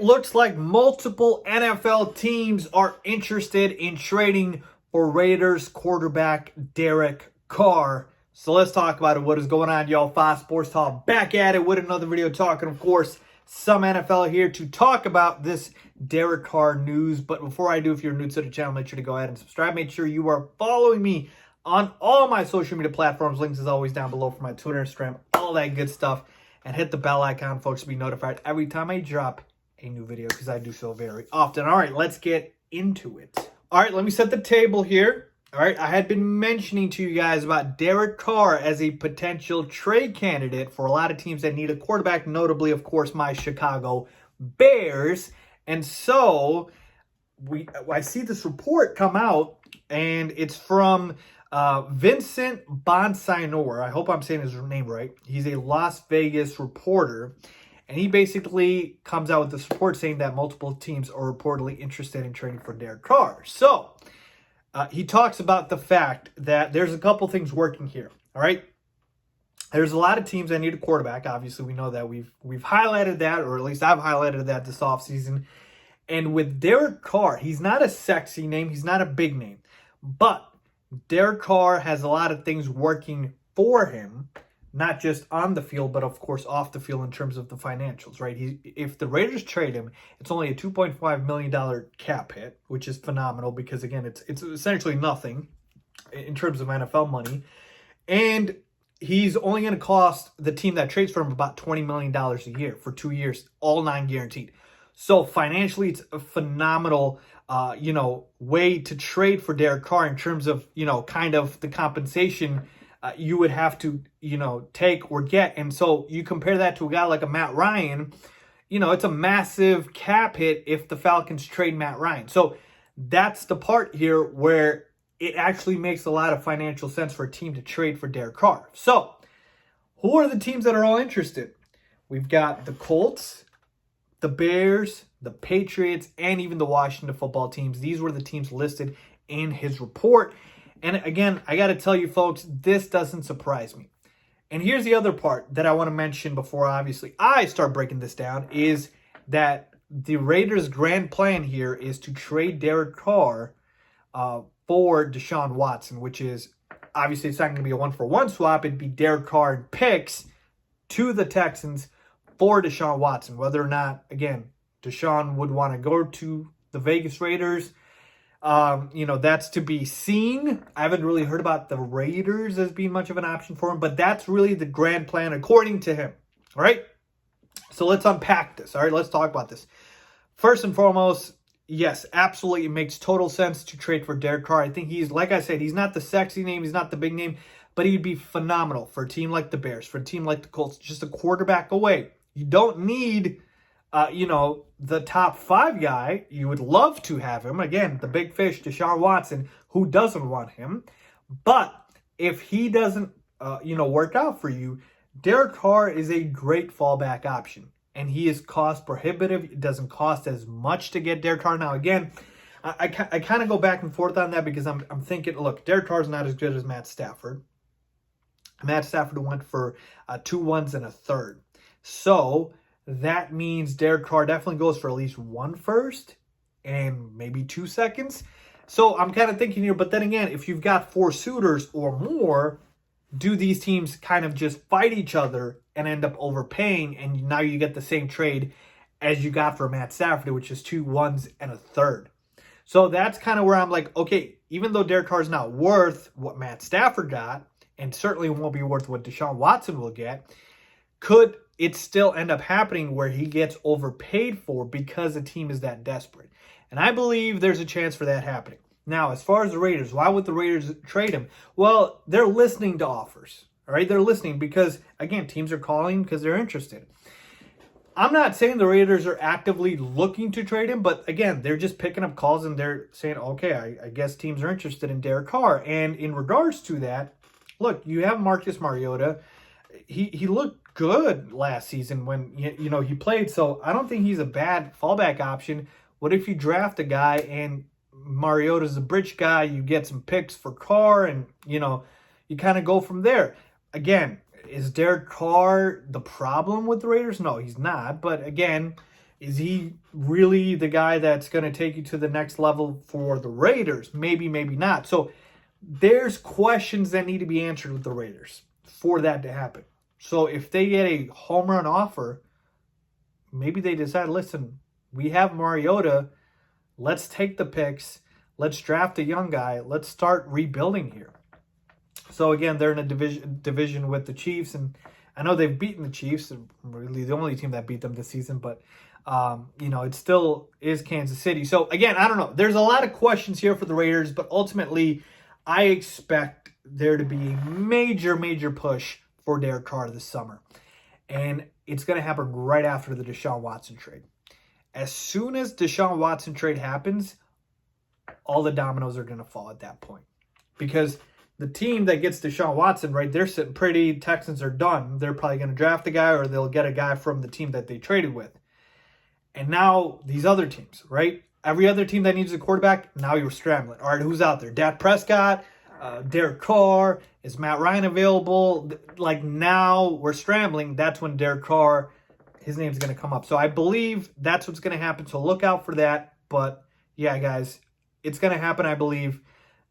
It looks like multiple NFL teams are interested in trading for Raiders quarterback Derek Carr. So let's talk about it. What is going on, y'all? Faiz Sports Talk back at it with another video talking, of course, some NFL here to talk about this Derek Carr news. But before I do, if you're new to the channel, make sure to go ahead and subscribe. Make sure you are following me on all my social media platforms. Links as always down below for my Twitter, Instagram, all that good stuff. And hit the bell icon, folks, to be notified every time I drop a new video, because I do so very often. All right, let's get into it. All right, let me set the table here. All right, I had been mentioning to you guys about Derek Carr as a potential trade candidate for a lot of teams that need a quarterback, notably, of course, my Chicago Bears. And so I see this report come out, and it's from Vincent Bonsignor. I hope I'm saying his name right. He's a Las Vegas reporter. And he basically comes out with this report saying that multiple teams are reportedly interested in trading for Derek Carr. So he talks about the fact that there's a couple things working here. All right. There's a lot of teams that need a quarterback. Obviously, we know that we've highlighted that, or at least I've highlighted that this offseason. And with Derek Carr, he's not a sexy name. He's not a big name. But Derek Carr has a lot of things working for him. Not just on the field, but of course off the field in terms of the financials, right? If the Raiders trade him, it's only a $2.5 million cap hit, which is phenomenal because, again, it's essentially nothing in terms of NFL money. And he's only going to cost the team that trades for him about $20 million a year for 2 years, all non-guaranteed. So financially, it's a phenomenal way to trade for Derek Carr in terms of, kind of the compensation you would have to, take or get. And so you compare that to a guy like a Matt Ryan, it's a massive cap hit if the Falcons trade Matt Ryan. So that's the part here where it actually makes a lot of financial sense for a team to trade for Derek Carr. So who are the teams that are all interested? We've got the Colts, the Bears, the Patriots, and even the Washington football teams. These were the teams listed in his report. And again, I got to tell you, folks, this doesn't surprise me. And here's the other part that I want to mention before, obviously, I start breaking this down, is that the Raiders' grand plan here is to trade Derek Carr for Deshaun Watson, which is, obviously, it's not going to be a one-for-one swap. It'd be Derek Carr and picks to the Texans for Deshaun Watson. Whether or not, again, Deshaun would want to go to the Vegas Raiders, that's to be seen. I haven't really heard about the Raiders as being much of an option for him, but that's really the grand plan according to him. All right. So let's unpack this. All right. Let's talk about this. First and foremost, yes, absolutely. It makes total sense to trade for Derek Carr. I think he's, like I said, he's not the sexy name. He's not the big name, but he'd be phenomenal for a team like the Bears, for a team like the Colts, just a quarterback away. You don't need the top 5 guy. You would love to have him. Again, the big fish, Deshaun Watson, who doesn't want him? But if he doesn't, work out for you, Derek Carr is a great fallback option. And he is cost prohibitive. It doesn't cost as much to get Derek Carr. Now, again, I kind of go back and forth on that because I'm thinking, look, Derek Carr is not as good as Matt Stafford. Matt Stafford went for 2 1s and a third. So that means Derek Carr definitely goes for at least 1 first and maybe 2 seconds. So I'm kind of thinking here, but then again, if you've got 4 suitors or more, do these teams kind of just fight each other and end up overpaying, and now you get the same trade as you got for Matt Stafford, which is 2 1s and a third. So that's kind of where I'm like, okay, even though Derek Carr is not worth what Matt Stafford got, and certainly won't be worth what Deshaun Watson will get, could it still end up happening where he gets overpaid for because the team is that desperate? And I believe there's a chance for that happening. Now, as far as the Raiders, why would the Raiders trade him? Well, they're listening to offers. All right, they're listening because, again, teams are calling because they're interested. I'm not saying the Raiders are actively looking to trade him, but again, they're just picking up calls and they're saying, okay, I guess teams are interested in Derek Carr. And in regards to that, look, you have Marcus Mariota. He looked good last season when he played, so I don't think he's a bad fallback option. What if you draft a guy and Mariota's a bridge guy, you get some picks for Carr, and you kind of go from there. Again, is Derek Carr the problem with the Raiders? No, he's not. But again, Is he really the guy that's going to take you to the next level for the Raiders? Maybe, maybe not. So there's questions that need to be answered with the Raiders for that to happen. So if they get a home run offer, maybe they decide, listen, we have Mariota. Let's take the picks. Let's draft a young guy. Let's start rebuilding here. So again, they're in a division with the Chiefs, and I know they've beaten the Chiefs, really the only team that beat them this season, but it still is Kansas City. So again, I don't know. There's a lot of questions here for the Raiders, but ultimately, I expect there to be a major, major push for Derek Carr this summer. And it's going to happen right after the Deshaun Watson trade. As soon as Deshaun Watson trade happens, all the dominoes are going to fall at that point. Because the team that gets Deshaun Watson, right, they're sitting pretty. Texans are done. They're probably going to draft a guy, or they'll get a guy from the team that they traded with. And now these other teams, right? Every other team that needs a quarterback, now you're scrambling. All right, who's out there? Dak Prescott, Derek Carr, is Matt Ryan available? Like now we're scrambling. That's when Derek Carr, his name's going to come up. So I believe that's what's going to happen. So look out for that. But yeah, guys, it's going to happen. I believe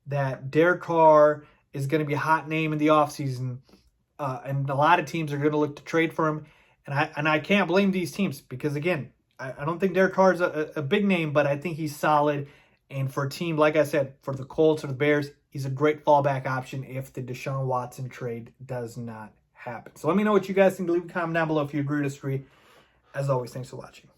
that Derek Carr is going to be a hot name in the offseason. And a lot of teams are going to look to trade for him. And I can't blame these teams because, again, I don't think Derek Carr is a big name, but I think he's solid. And for a team, like I said, for the Colts or the Bears, he's a great fallback option if the Deshaun Watson trade does not happen. So let me know what you guys think. Leave a comment down below if you agree or disagree. As always, thanks for watching.